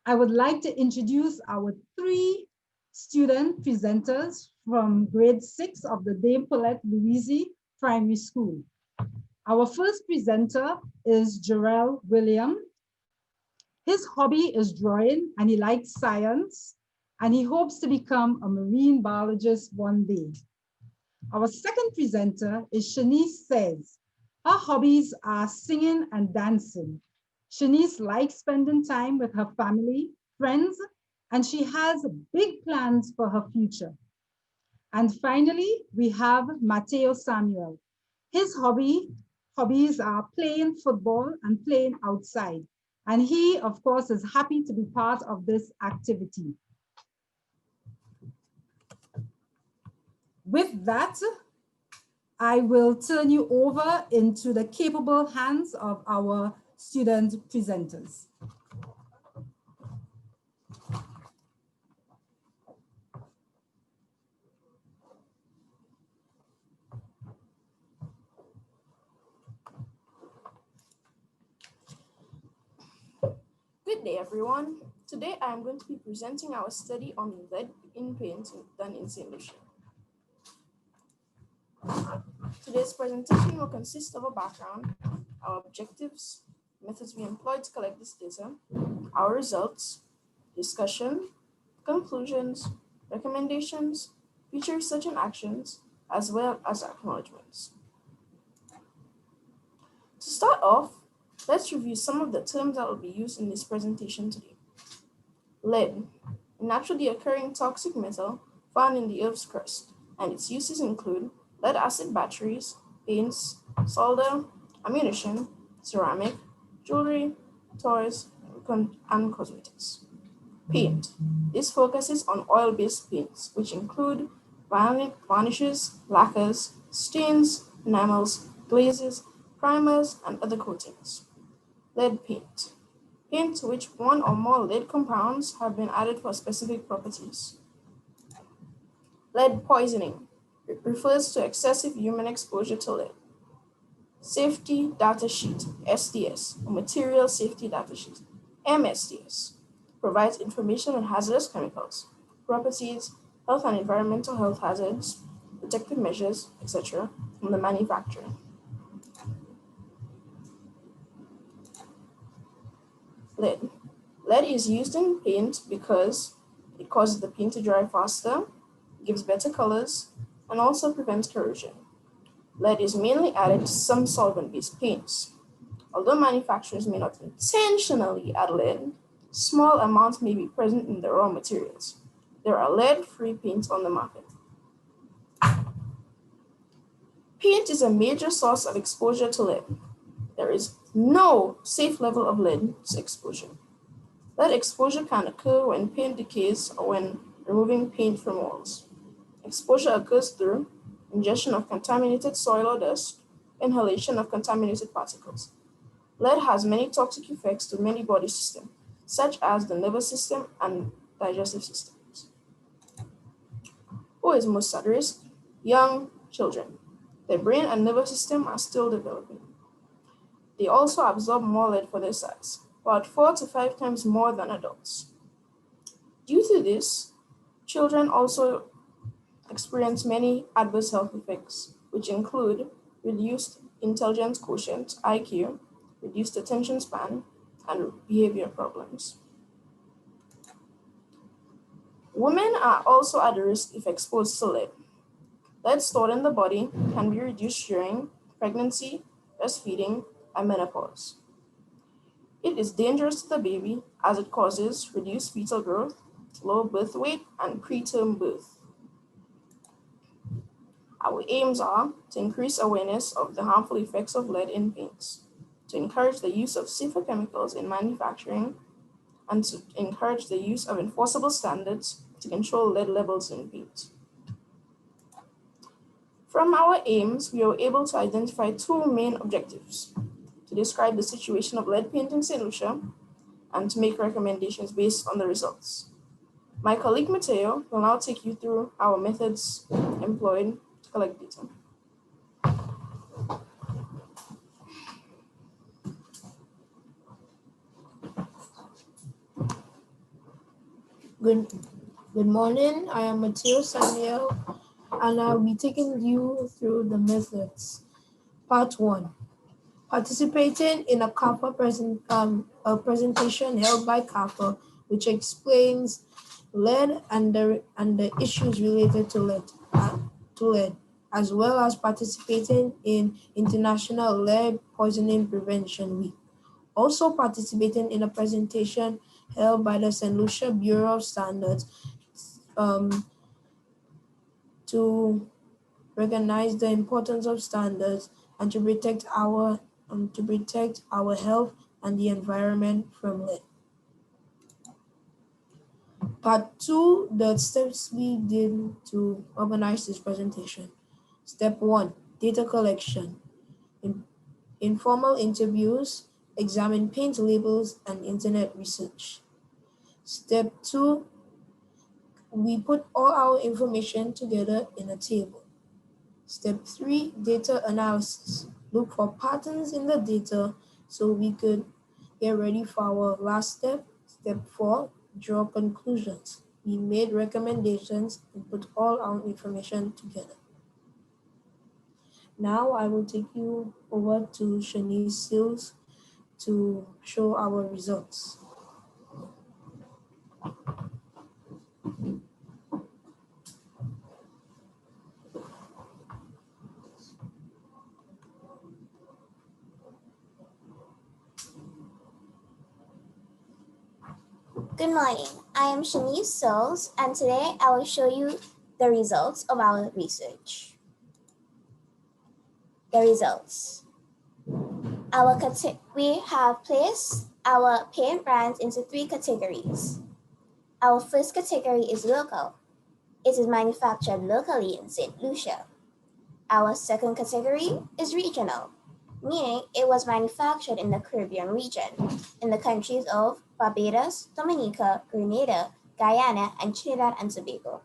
I would like to introduce our three student presenters from grade 6 of the Dame Pearlette Louisy Primary School. Our first presenter is Jarrell William. His hobby is drawing and he likes science and he hopes to become a marine biologist one day. Our second presenter is Shanice Says. Her hobbies are singing and dancing. Shanice likes spending time with her family, friends, and she has big plans for her future. And finally, we have Mateo Samuel. His hobbies are playing football and playing outside. And he, of course, is happy to be part of this activity. With that, I will turn you over into the capable hands of our student presenters. Good day, everyone. Today I am going to be presenting our study on lead in paint done in St. Lucia. Today's presentation will consist of a background, our objectives, methods we employed to collect this data, our results, discussion, conclusions, recommendations, future research and actions, as well as acknowledgements. To start off, let's review some of the terms that will be used in this presentation today. Lead, a naturally occurring toxic metal found in the Earth's crust, and its uses include lead-acid batteries, paints, solder, ammunition, ceramic, jewelry, toys, and cosmetics. Paint. This focuses on oil-based paints, which include varnishes, lacquers, stains, enamels, glazes, primers, and other coatings. Lead paint. Paint to which one or more lead compounds have been added for specific properties. Lead poisoning. It refers to excessive human exposure to lead. Safety Data Sheet, SDS, or Material Safety Data Sheet, MSDS, provides information on hazardous chemicals, properties, health and environmental health hazards, protective measures, etc., from the manufacturer. Lead. Lead is used in paint because it causes the paint to dry faster, gives better colors, and also prevents corrosion. Lead is mainly added to some solvent-based paints. Although manufacturers may not intentionally add lead, small amounts may be present in the raw materials. There are lead-free paints on the market. Paint is a major source of exposure to lead. There is no safe level of lead exposure. Lead exposure can occur when paint decays or when removing paint from walls. Exposure occurs through ingestion of contaminated soil or dust, inhalation of contaminated particles. Lead has many toxic effects to many body systems, such as the nervous system and digestive systems. Who is most at risk? Young children. Their brain and nervous system are still developing. They also absorb more lead for their size, about 4 to 5 times more than adults. Due to this, children also experience many adverse health effects, which include reduced intelligence quotient, IQ, reduced attention span, and behavior problems. Women are also at risk if exposed to lead. Lead stored in the body can be reduced during pregnancy, breastfeeding, and menopause. It is dangerous to the baby as it causes reduced fetal growth, low birth weight, and preterm birth. Our aims are to increase awareness of the harmful effects of lead in paints, to encourage the use of safer chemicals in manufacturing, and to encourage the use of enforceable standards to control lead levels in paint. From our aims, we were able to identify 2 main objectives: to describe the situation of lead paint in St. Lucia and to make recommendations based on the results. My colleague Mateo will now take you through our methods employed to collect data. Good, good morning. I am Mateo Samuel, and I'll be taking you through the methods. Part 1. Participating in a presentation held by CAPA, which explains lead and the issues related to lead, as well as participating in International Lead Poisoning Prevention Week. Also participating in a presentation held by the St. Lucia Bureau of Standards to recognize the importance of standards and to protect our health and the environment from lead. Part 2, the steps we did to organize this presentation. Step 1, data collection. Informal interviews, examine paint labels, and internet research. Step 2, we put all our information together in a table. Step 3, data analysis. Look for patterns in the data so we could get ready for our last step. Step 4, draw conclusions. We made recommendations and put all our information together. Now I will take you over to Shanice Sills to show our results. Good morning, I am Shanice Sills, and today I will show you the results of our research. The results. We have placed our paint brands into 3 categories. Our first category is local. It is manufactured locally in St. Lucia. Our second category is regional, meaning it was manufactured in the Caribbean region, in the countries of Barbados, Dominica, Grenada, Guyana, and Trinidad and Tobago.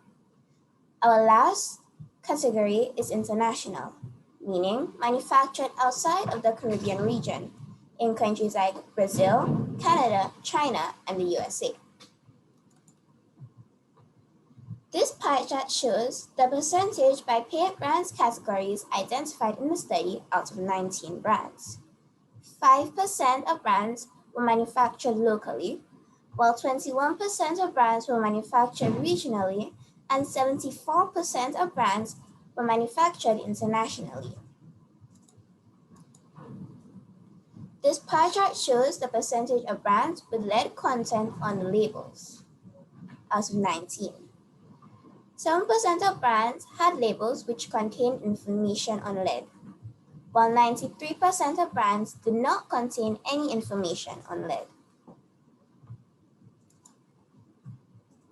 Our last category is international, meaning manufactured outside of the Caribbean region, in countries like Brazil, Canada, China, and the USA. This pie chart shows the percentage by paint brands categories identified in the study out of 19 brands. 5% of brands were manufactured locally, while 21% of brands were manufactured regionally, and 74% of brands were manufactured internationally. This pie chart shows the percentage of brands with lead content on the labels out of 19. 7% of brands had labels which contained information on lead, while 93% of brands did not contain any information on lead.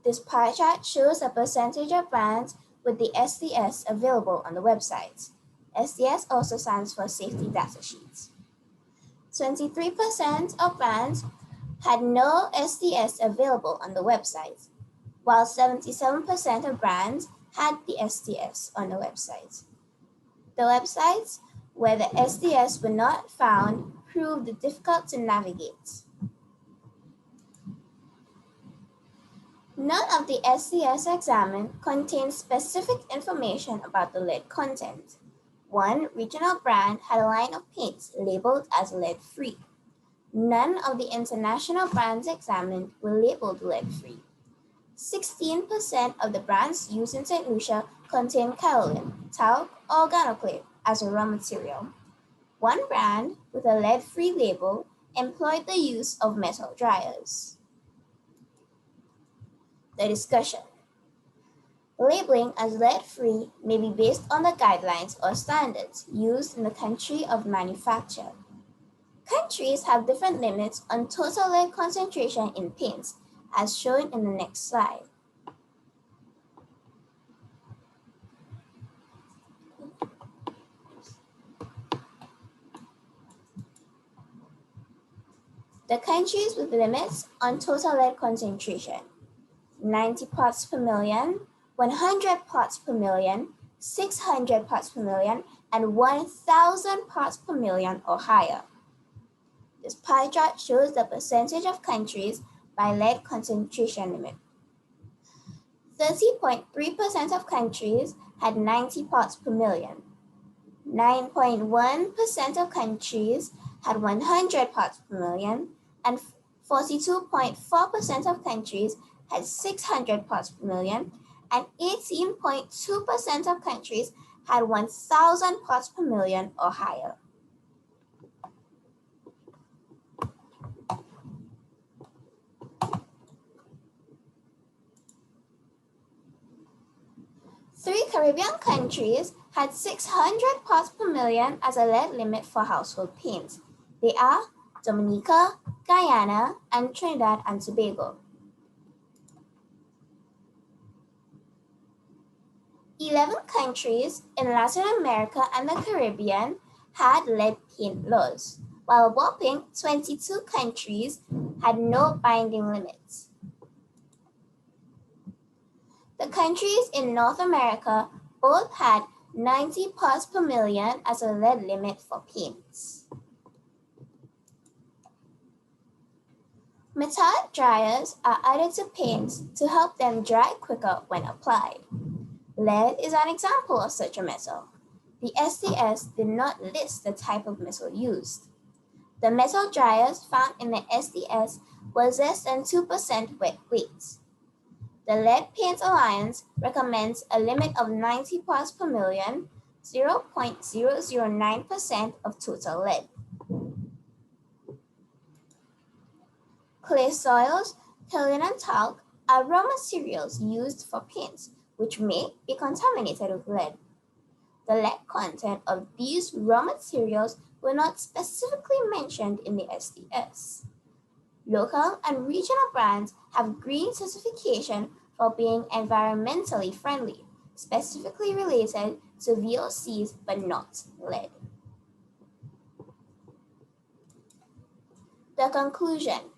This pie chart shows the percentage of brands with the SDS available on the website. SDS also stands for Safety Data Sheets. 23% of brands had no SDS available on the website, while 77% of brands had the SDS on the website. The websites where the SDS were not found proved difficult to navigate. None of the SDS examined contained specific information about the lead content. One regional brand had a line of paints labeled as lead-free. None of the international brands examined were labeled lead-free. 16% of the brands used in St. Lucia contain kaolin, talc, or organoclave as a raw material. One brand with a lead-free label employed the use of metal dryers. The discussion. Labeling as lead-free may be based on the guidelines or standards used in the country of manufacture. Countries have different limits on total lead concentration in paints, as shown in the next slide. The countries with limits on total lead concentration: 90 parts per million, 100 parts per million, 600 parts per million, and 1,000 parts per million or higher. This pie chart shows the percentage of countries by lead concentration limit. 30.3% of countries had 90 parts per million. 9.1% of countries had 100 parts per million, and 42.4% of countries had 600 parts per million, and 18.2% of countries had 1,000 parts per million or higher. Three Caribbean countries had 600 parts per million as a lead limit for household paint. They are Dominica, Guyana, and Trinidad and Tobago. 11 countries in Latin America and the Caribbean had lead paint laws, while a whopping 22 countries had no binding limits. The countries in North America both had 90 parts per million as a lead limit for paints. Metallic dryers are added to paints to help them dry quicker when applied. Lead is an example of such a metal. The SDS did not list the type of metal used. The metal dryers found in the SDS was less than 2% wet weight. The Lead Paint Alliance recommends a limit of 90 parts per million, 0.009% of total lead. Clay soils, kaolin, and talc are raw materials used for paints, which may be contaminated with lead. The lead content of these raw materials were not specifically mentioned in the SDS. Local and regional brands have green certification for being environmentally friendly, specifically related to VOCs but not lead. The conclusion.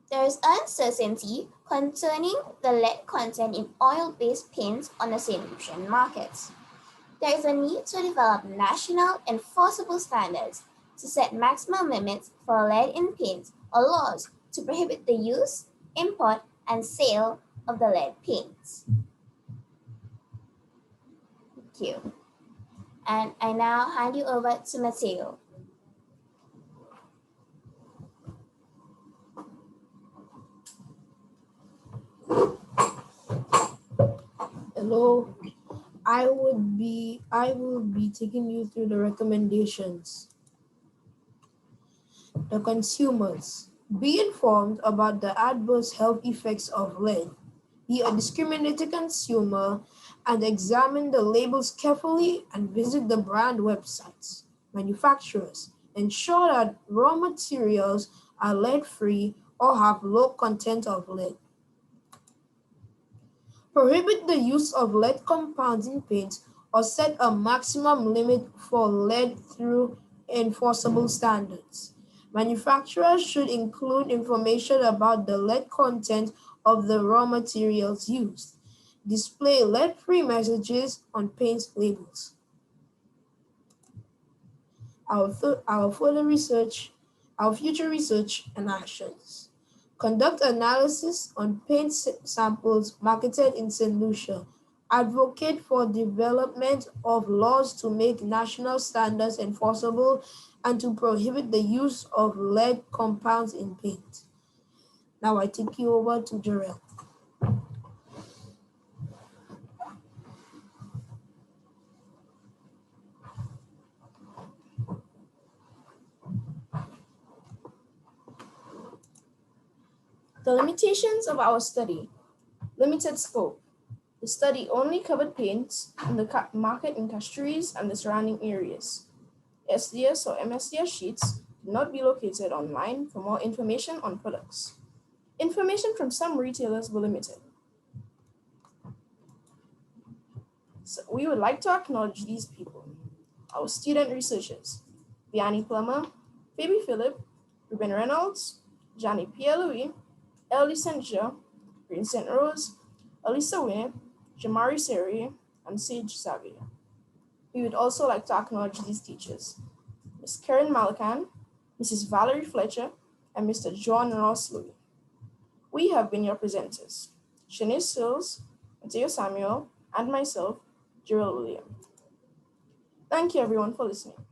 There is uncertainty concerning the lead content in oil-based paints on the St. Lucian markets. There is a need to develop national enforceable standards to set maximum limits for lead in paint or laws to prohibit the use, import, and sale of the lead paints. Thank you. And I now hand you over to Mateo. Hello. I will be taking you through the recommendations. The consumers. Be informed about the adverse health effects of lead. Be a discriminating consumer and examine the labels carefully and visit the brand websites. Manufacturers. Ensure that raw materials are lead-free or have low content of lead. Prohibit the use of lead compounds in paint or set a maximum limit for lead through enforceable standards. Manufacturers should include information about the lead content of the raw materials used. Display lead-free messages on paint labels. Our future research and actions. Conduct analysis on paint samples marketed in St. Lucia. Advocate for development of laws to make national standards enforceable and to prohibit the use of lead compounds in paint. Now I take you over to Jarrell. The limitations of our study. Limited scope. The study only covered paints in the market in Castries and the surrounding areas. SDS or MSDS sheets do not be located online for more information on products. Information from some retailers were limited. So we would like to acknowledge these people. Our student researchers, Vianney Plummer, Phoebe Phillip, Ruben Reynolds, Johnny Pierre-Louis, Ellie St. Jean, Green St. Rose, Elisa Winnie, Jamari Seri, and Sage Xavier. We would also like to acknowledge these teachers, Ms. Karen Malakan, Mrs. Valerie Fletcher, and Mr. John Ross Louis. We have been your presenters, Shanice Sills, Mateo Samuel, and myself, Jewel William. Thank you everyone for listening.